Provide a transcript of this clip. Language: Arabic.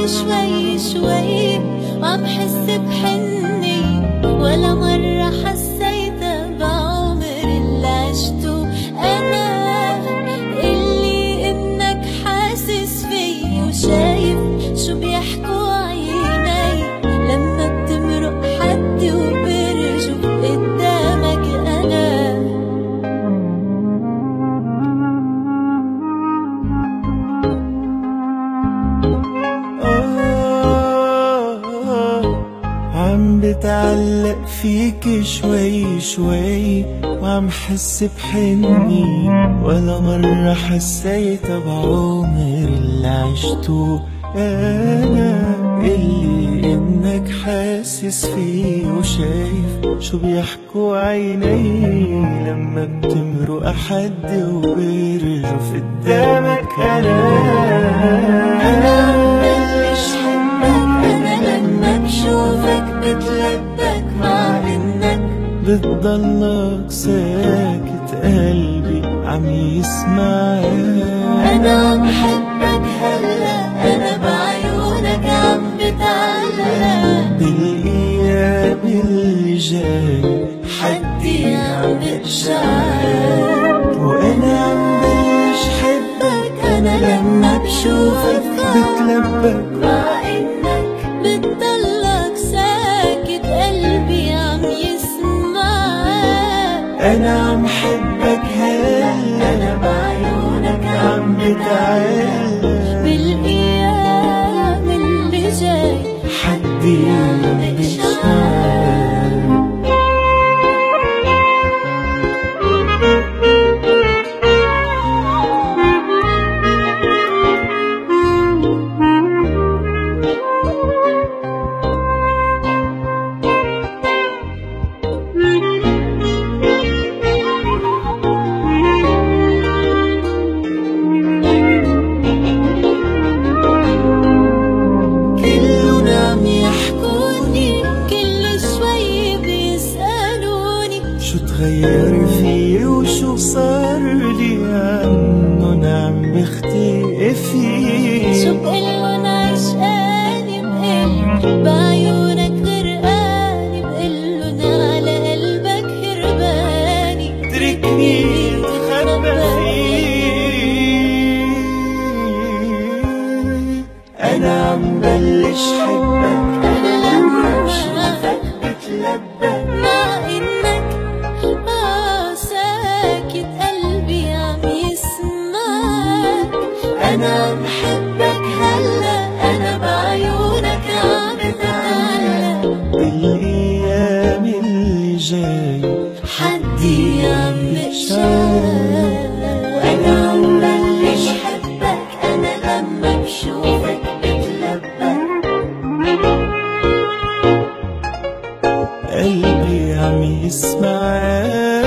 شوي شوي وعم حس بحنية، ولا مرة حسيتها بعمر اللي عشته أنا. اللي إنك حاسس فيي وشايف شو بيحكوا عيني لما بتمرق حدي وبرجف قدامك أنا. عم بتعلق فيك شوي شوي وعم حس بحنية، ولا مرة حسيتها بعمر اللي عشته أنا. اللي إنك حاسس فيه وشايف شو بيحكوا عيني لما بتمرق حد وبرجف قدامك أنا. أنا ببلش حبك أنا لما بشوفك بتلبك، مع إنك بتضلك ساكت قلبي عم يسمعك. أنا عم حبك هلا، أنا بعيونك عم بتعلق. بالأيام اللي جاي حدي عم بتشعر، وأنا عم بلش حبك أنا لما بشوفك بتلبك، مع إنك بتضلك ساكت قلبي عم يسمعك. أنا عم حبك هلا، أنا بعيونك عم بتعلق. بالأيام اللي جاي حدي عم بتشعر. شو تغير فيي وشو صار لي عنن عم بختفي. شو بقلن عشقاني، بقل بعيونك غرقاني، بقلن على قلبك هرباني. اتركني اتخبى فيك. أنا عم بلش حبك أنا لما بشوفك بتلبك، مع إنك ساكت قلبي عم يسمعك. أنا عم بحبك هلا، أنا بعيونك عم بتعلق. بالأيام اللي جاي حدي عم بتشعر، وأنا عم بلش حبك أنا لما بشوفك بتلبك. قلبي عم يسمعك.